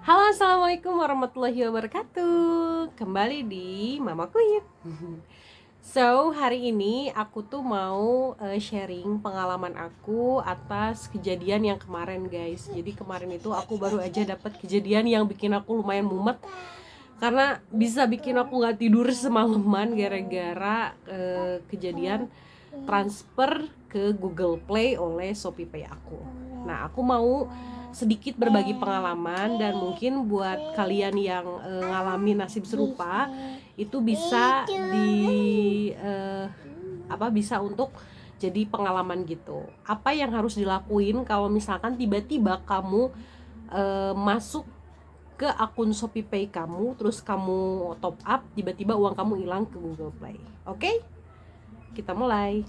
Halo, assalamualaikum warahmatullahi wabarakatuh. Kembali di Mama Kuyuk. So, hari ini aku tuh mau sharing pengalaman aku atas kejadian yang kemarin, guys. Jadi kemarin itu aku baru aja dapat kejadian yang bikin aku lumayan mumet, karena bisa bikin aku nggak tidur semalaman gara-gara kejadian transfer ke Google Play oleh ShopeePay aku. Nah, aku mau sedikit berbagi pengalaman, dan mungkin buat kalian yang ngalamin nasib serupa itu bisa bisa untuk jadi pengalaman gitu. Apa yang harus dilakuin kalau misalkan tiba-tiba kamu masuk ke akun ShopeePay kamu, terus kamu top up, tiba-tiba uang kamu hilang ke Google Play. Oke? Kita mulai.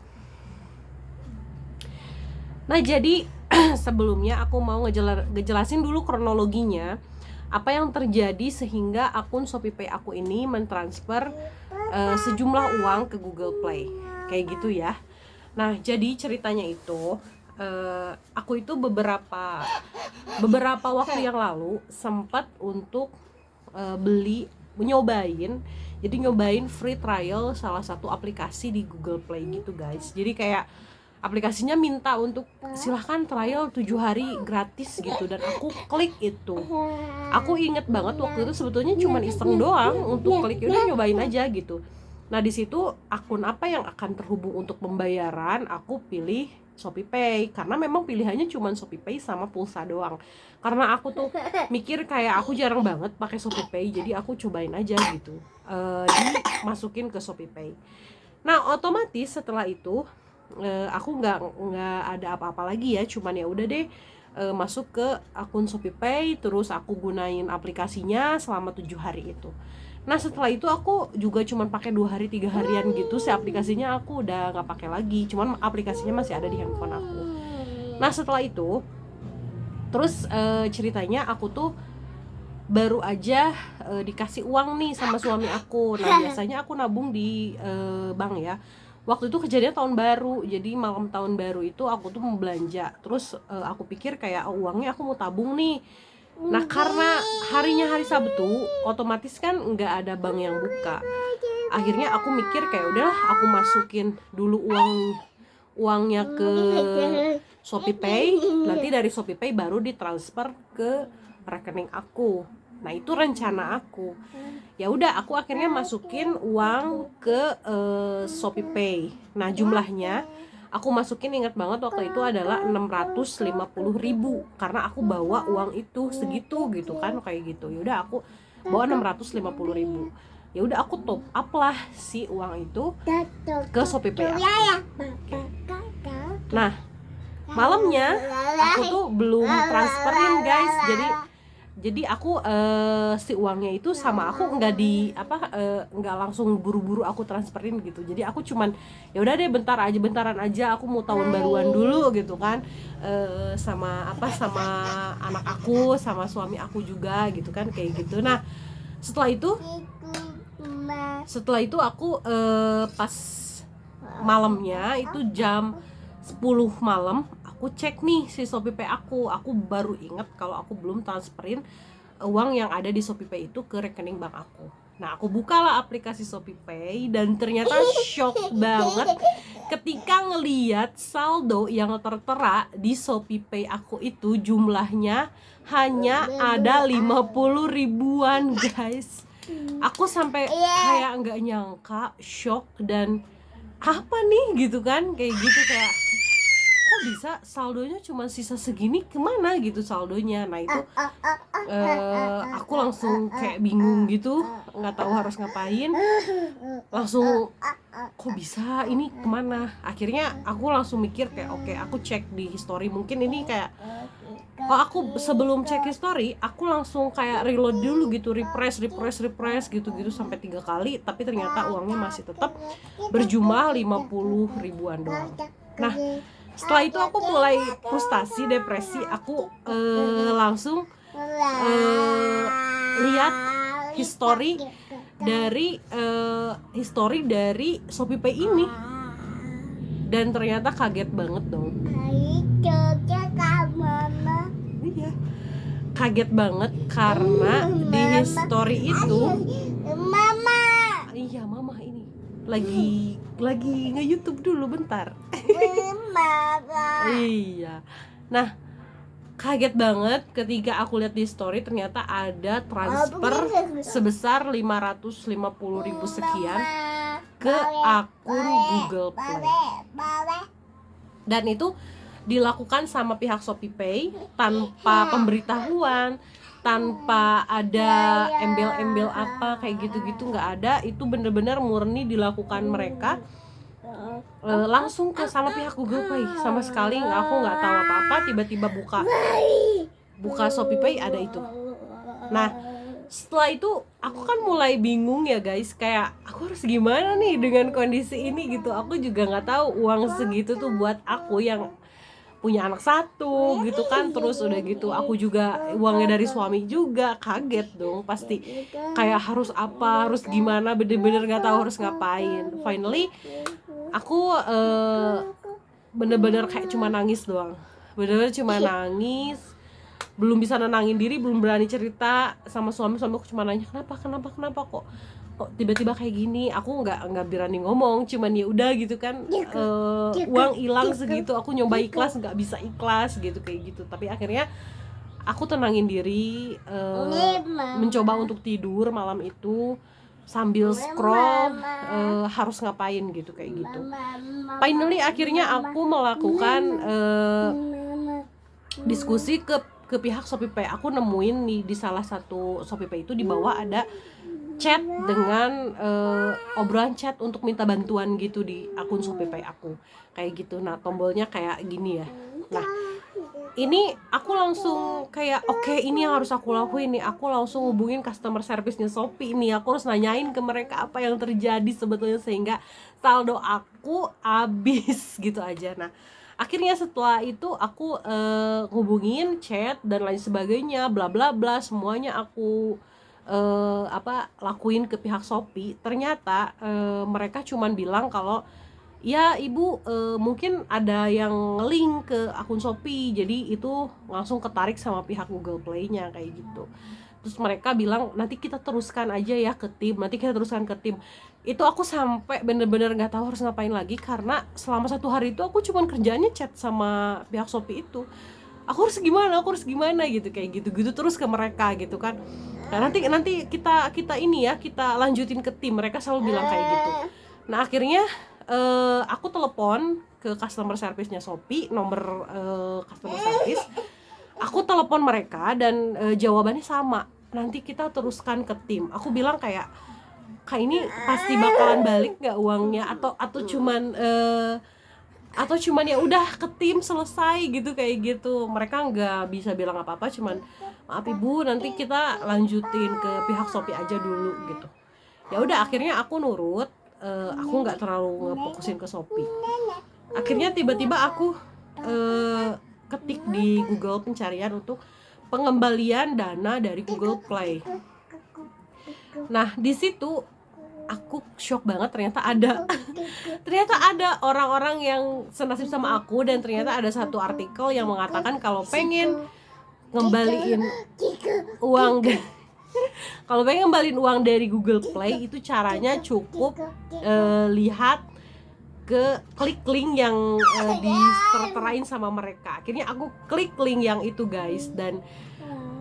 Nah, jadi sebelumnya aku mau ngejelasin dulu kronologinya apa yang terjadi sehingga akun ShopeePay aku ini mentransfer sejumlah uang ke Google Play, kayak gitu ya. Nah, jadi ceritanya itu aku itu beberapa waktu yang lalu sempat untuk nyobain free trial salah satu aplikasi di Google Play gitu, guys. Jadi kayak aplikasinya minta untuk silahkan trial 7 hari gratis gitu, dan aku klik itu. Aku inget banget waktu itu sebetulnya cuma iseng doang untuk klik, udah nyobain aja gitu. Nah, di situ akun apa yang akan terhubung untuk pembayaran, aku pilih ShopeePay karena memang pilihannya cuma ShopeePay sama pulsa doang. Karena aku tuh mikir kayak aku jarang banget pakai ShopeePay, jadi aku cobain aja gitu. Dimasukin ke ShopeePay. Nah, otomatis setelah itu aku nggak ada apa-apa lagi ya, cuman ya udah deh masuk ke akun ShopeePay, terus aku gunain aplikasinya selama 7 hari itu. Nah, setelah itu aku juga cuman pakai 2 hari 3 harian gitu, si aplikasinya aku udah nggak pakai lagi, cuman aplikasinya masih ada di handphone aku. Nah, setelah itu terus ceritanya aku tuh baru aja dikasih uang nih sama suami aku. Nah, biasanya aku nabung di bank ya. Waktu itu kejadian tahun baru, jadi malam tahun baru itu aku tuh mau belanja. Terus aku pikir kayak uangnya aku mau tabung nih. Nah, karena harinya hari Sabtu, otomatis kan nggak ada bank yang buka. Akhirnya aku mikir kayak udahlah, aku masukin dulu uangnya ke ShopeePay. Nanti dari ShopeePay baru ditransfer ke rekening aku. Nah, itu rencana aku. Ya udah, aku akhirnya masukin uang ke ShopeePay. Nah, jumlahnya aku masukin, ingat banget waktu itu adalah 650.000 karena aku bawa uang itu segitu gitu kan, kayak gitu. Ya udah, aku bawa 650.000. Ya udah, aku top up lah si uang itu ke ShopeePay aku. Okay. Nah, malamnya aku tuh belum transferin, guys. Jadi aku si uangnya itu sama aku nggak langsung buru-buru aku transferin gitu. Jadi aku cuman ya udah deh, bentaran aja aku mau tahun baruan dulu gitu kan, sama anak aku, sama suami aku juga gitu kan, kayak gitu. Nah, setelah itu aku pas malamnya itu jam 10 malam aku cek nih si ShopeePay aku baru ingat kalau aku belum transferin uang yang ada di ShopeePay itu ke rekening bank aku. Nah, aku bukalah aplikasi ShopeePay dan ternyata shock banget ketika ngeliat saldo yang tertera di ShopeePay aku itu jumlahnya hanya ada 50 ribuan, guys. Aku sampai kayak nggak nyangka, shock, dan apa nih gitu kan, kayak gitu, kayak kok bisa saldonya cuma sisa segini, kemana gitu saldonya. Nah, itu aku langsung kayak bingung gitu, nggak tahu harus ngapain, langsung kok bisa ini kemana. Akhirnya aku langsung mikir kayak oke, aku cek di history, mungkin ini kayak aku sebelum cek history aku langsung kayak reload dulu gitu, refresh gitu sampai 3 kali, tapi ternyata uangnya masih tetap berjumlah 50 ribuan doang. Nah, setelah itu aku mulai frustasi, depresi. Aku langsung lihat history dari ShopeePay ini, dan ternyata kaget banget dong. Iya, kaget banget karena di history itu iya mama ini lagi nge-YouTube dulu bentar. Iya. Nah, kaget banget ketika aku lihat di story ternyata ada transfer sebesar 550.000 sekian ke akun Google Play. Dan itu dilakukan sama pihak ShopeePay tanpa pemberitahuan, tanpa ada embel-embel apa kayak gitu-gitu, nggak ada. Itu bener-bener murni dilakukan mereka langsung ke sama pihak Google Play. Sama sekali aku nggak tahu apa-apa, tiba-tiba buka ShopeePay ada itu. Nah, setelah itu aku kan mulai bingung ya guys, kayak aku harus gimana nih dengan kondisi ini gitu. Aku juga nggak tahu uang segitu tuh buat aku yang punya anak satu gitu kan. Terus udah gitu aku juga uangnya dari suami juga, kaget dong pasti, kayak harus apa, harus gimana, bener-bener nggak tahu harus ngapain. Finally aku bener-bener kayak cuma nangis doang, bener-bener cuma nangis, belum bisa nenangin diri, belum berani cerita sama suami aku cuma nanya kenapa kok tiba-tiba kayak gini. Aku nggak berani ngomong, cuman ya udah gitu kan, uang hilang segitu, aku nyoba ikhlas nggak bisa ikhlas gitu kayak gitu. Tapi akhirnya aku tenangin diri, mencoba untuk tidur malam itu sambil scroll harus ngapain gitu kayak gitu. Finally akhirnya aku melakukan diskusi ke pihak ShopeePay. Aku nemuin nih di salah satu ShopeePay itu di bawah ada chat dengan obrolan chat untuk minta bantuan gitu di akun ShopeePay aku kayak gitu. Nah, tombolnya kayak gini ya. Nah, ini aku langsung kayak oke, ini yang harus aku lakuin nih. Aku langsung hubungin customer service-nya Shopee nih. Aku harus nanyain ke mereka apa yang terjadi sebetulnya sehingga saldo aku habis gitu aja. Nah, akhirnya setelah itu aku hubungin, chat dan lain sebagainya, bla bla bla, semuanya aku lakuin ke pihak Shopee. Ternyata mereka cuman bilang kalau ya ibu mungkin ada yang link ke akun Shopee, jadi itu langsung ketarik sama pihak Google Play-nya kayak gitu. Terus mereka bilang nanti kita teruskan aja ya ke tim, Itu aku sampai bener-bener nggak tahu harus ngapain lagi, karena selama 1 hari itu aku cuman kerjaannya chat sama pihak Shopee itu. Aku harus gimana gitu, kayak gitu terus ke mereka gitu kan. Nah, nanti kita ini ya, kita lanjutin ke tim, mereka selalu bilang kayak gitu. Nah, akhirnya aku telepon ke customer service-nya Shopee, nomor customer service. Aku telepon mereka dan jawabannya sama, nanti kita teruskan ke tim. Aku bilang kayak ini pasti bakalan balik nggak uangnya, atau cuman ya udah ke tim selesai gitu kayak gitu. Mereka nggak bisa bilang apa-apa, cuman maaf ibu nanti kita lanjutin ke pihak Shopee aja dulu gitu. Ya udah, akhirnya aku nurut, aku nggak terlalu ngefokusin ke Shopee. Akhirnya tiba-tiba aku ketik di Google pencarian untuk pengembalian dana dari Google Play. Nah, di situ aku shock banget, ternyata ada orang-orang yang senasib sama aku, dan ternyata ada satu artikel yang mengatakan kalau pengen ngembaliin uang dari Google Play itu caranya cukup lihat ke klik link yang terterain sama mereka. Akhirnya aku klik link yang itu guys, dan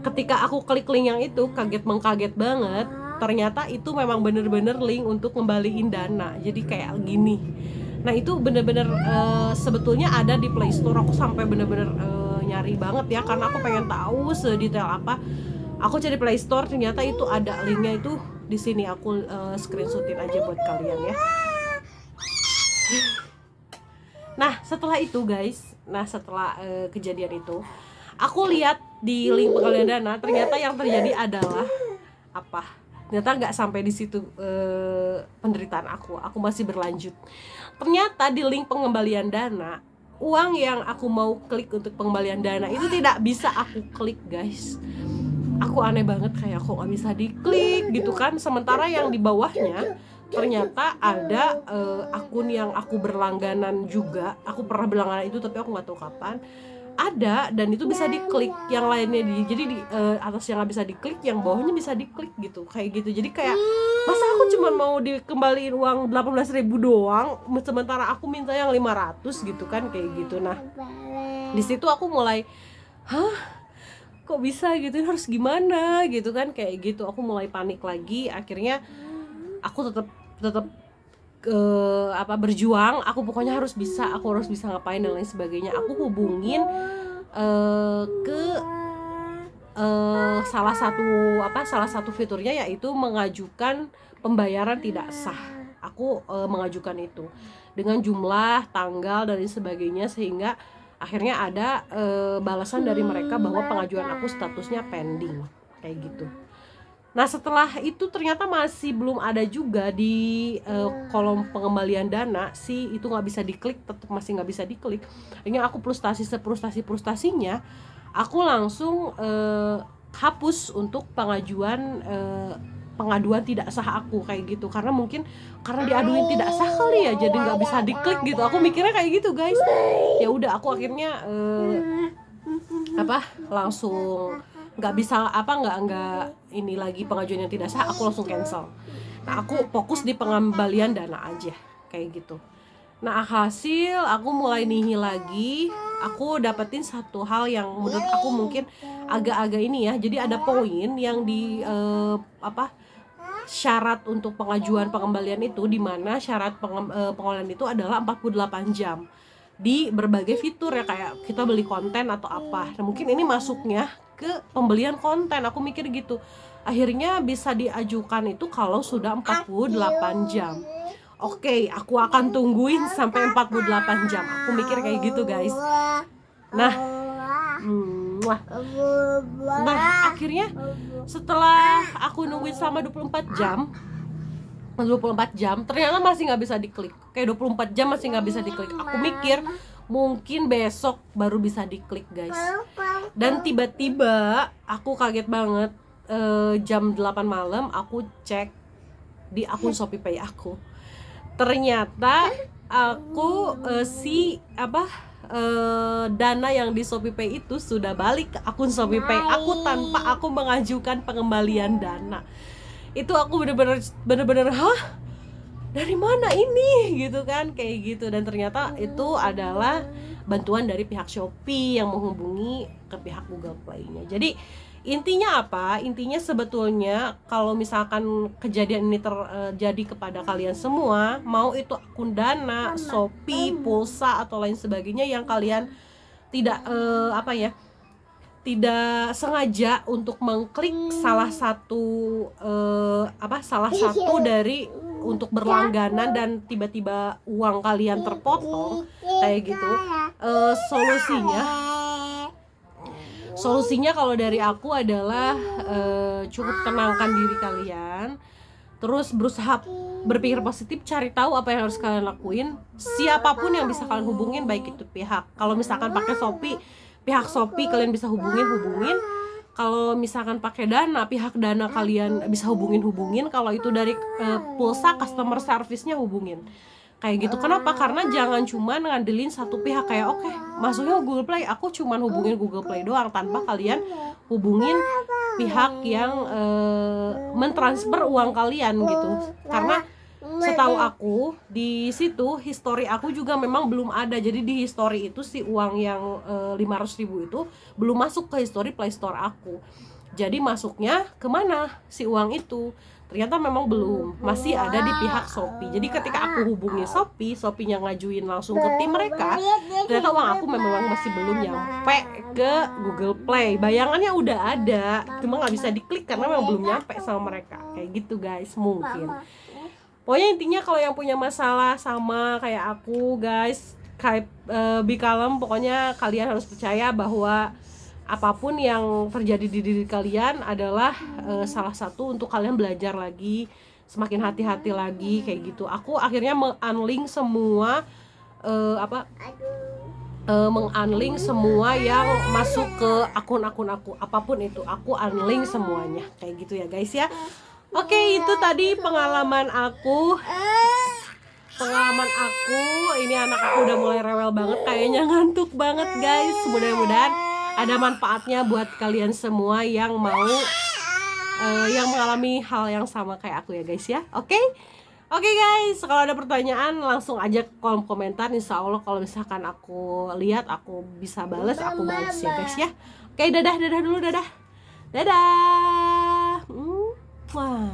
ketika aku klik link yang itu kaget banget. Ternyata itu memang bener-bener link untuk ngembaliin dana. Jadi kayak gini. Nah, itu bener-bener sebetulnya ada di Play Store. Aku sampai bener-bener nyari banget ya, karena aku pengen tahu sedetail apa. Aku cari Play Store, ternyata itu ada linknya itu di sini. Aku screenshotin aja buat kalian ya. Nah, setelah itu guys, setelah kejadian itu, aku lihat di link pengembalian dana, ternyata yang terjadi adalah apa? Ternyata nggak sampai di situ penderitaan aku masih berlanjut. Ternyata di link pengembalian dana, uang yang aku mau klik untuk pengembalian dana itu tidak bisa aku klik guys. Aku aneh banget, kayak kok nggak bisa diklik gitu kan. Sementara yang di bawahnya ternyata ada akun yang aku berlangganan juga. Aku pernah berlangganan itu tapi aku nggak tahu kapan. ada dan itu bisa diklik, yang lainnya jadi di atas yang nggak bisa diklik, yang bawahnya bisa diklik gitu, kayak gitu. Jadi kayak masa aku cuma mau dikembaliin uang 18.000 doang, sementara aku minta yang 500 gitu kan, kayak gitu. Nah di situ aku mulai, kok bisa gitu, harus gimana gitu kan, kayak gitu. Aku mulai panik lagi. Akhirnya aku tetap berjuang. Aku pokoknya harus bisa ngapain dan lain sebagainya. Aku hubungin ke salah satu fiturnya, yaitu mengajukan pembayaran tidak sah. Aku mengajukan itu dengan jumlah, tanggal dan lain sebagainya, sehingga akhirnya ada balasan dari mereka bahwa pengajuan aku statusnya pending, kayak gitu. Nah setelah itu ternyata masih belum ada juga di kolom pengembalian dana, itu nggak bisa diklik, tetap masih nggak bisa diklik. Akhirnya aku frustasinya, aku langsung hapus untuk pengaduan tidak sah aku, kayak gitu. Karena mungkin karena diaduin tidak sah kali ya, jadi nggak bisa diklik gitu. Aku mikirnya kayak gitu guys. Ya udah, aku akhirnya langsung nggak bisa nggak ini lagi pengajuan yang tidak sah, aku langsung cancel. Nah aku fokus di pengembalian dana aja, kayak gitu. Nah hasil aku mulai nihil lagi. Aku dapetin satu hal yang menurut aku mungkin agak-agak ini ya. Jadi ada poin yang di syarat untuk pengajuan pengembalian itu, di mana syarat pengembalian itu adalah 48 jam di berbagai fitur ya, kayak kita beli konten atau apa. Nah mungkin ini masuknya ke pembelian konten, aku mikir gitu. Akhirnya bisa diajukan itu kalau sudah 48 jam. Oke, aku akan tungguin sampai 48 jam. Aku mikir kayak gitu guys. Nah akhirnya setelah aku nungguin selama 24 jam ternyata masih nggak bisa diklik. Kayak 24 jam masih nggak bisa diklik. Aku mikir mungkin besok baru bisa diklik guys. Dan tiba-tiba aku kaget banget, jam 8 malam aku cek di akun ShopeePay aku. Ternyata aku dana yang di ShopeePay itu sudah balik ke akun ShopeePay aku tanpa aku mengajukan pengembalian dana. Itu aku bener-bener dari mana ini gitu kan, kayak gitu. Dan ternyata itu adalah bantuan dari pihak Shopee yang menghubungi ke pihak Google Play-nya. Jadi intinya apa? Intinya sebetulnya kalau misalkan kejadian ini terjadi kepada kalian semua, mau itu akun Dana, Shopee, Pulsa atau lain sebagainya yang kalian tidak tidak sengaja untuk mengklik salah satu dari untuk berlangganan dan tiba-tiba uang kalian terpotong kayak gitu, solusinya kalau dari aku adalah cukup tenangkan diri kalian, terus berusaha berpikir positif, cari tahu apa yang harus kalian lakuin, siapapun yang bisa kalian hubungin, baik itu pihak, kalau misalkan pakai Shopee, pihak Shopee kalian bisa hubungin. Kalau misalkan pakai Dana, pihak Dana kalian bisa hubungin. Kalau itu dari Pulsa, customer service-nya hubungin. Kayak gitu. Kenapa? Karena jangan cuma ngandelin satu pihak, kayak oke, masuknya Google Play, aku cuma hubungin Google Play doang tanpa kalian hubungin pihak yang mentransfer uang kalian gitu. Karena setahu aku di situ history aku juga memang belum ada. Jadi di history itu si uang yang 500.000 itu belum masuk ke history Play Store aku. Jadi masuknya kemana si uang itu? Ternyata memang belum, masih ada di pihak Shopee. Jadi ketika aku hubungi Shopee-nya ngajuin langsung ke tim mereka, ternyata uang aku memang masih belum nyampe ke Google Play. Bayangannya udah ada, cuma nggak bisa diklik karena memang belum nyampe sama mereka. Kayak gitu guys, mungkin. Pokoknya intinya kalau yang punya masalah sama kayak aku guys, kayak be calm. Pokoknya kalian harus percaya bahwa apapun yang terjadi di diri kalian adalah salah satu untuk kalian belajar lagi, semakin hati-hati lagi, kayak gitu. Aku akhirnya mengunlink semua mengunlink semua yang masuk ke akun-akun aku, apapun itu aku unlink semuanya, kayak gitu ya guys ya. Oke, itu tadi pengalaman aku pengalaman aku. Ini anak aku udah mulai rewel banget, kayaknya ngantuk banget guys. Mudah-mudahan ada manfaatnya buat kalian semua yang mau yang mengalami hal yang sama kayak aku ya guys ya. Oke guys, kalau ada pertanyaan langsung aja kolom komentar. Insya Allah kalau misalkan aku lihat, aku bisa bales, aku bales ya guys ya. Oke, dadah dulu, dadah. Wah.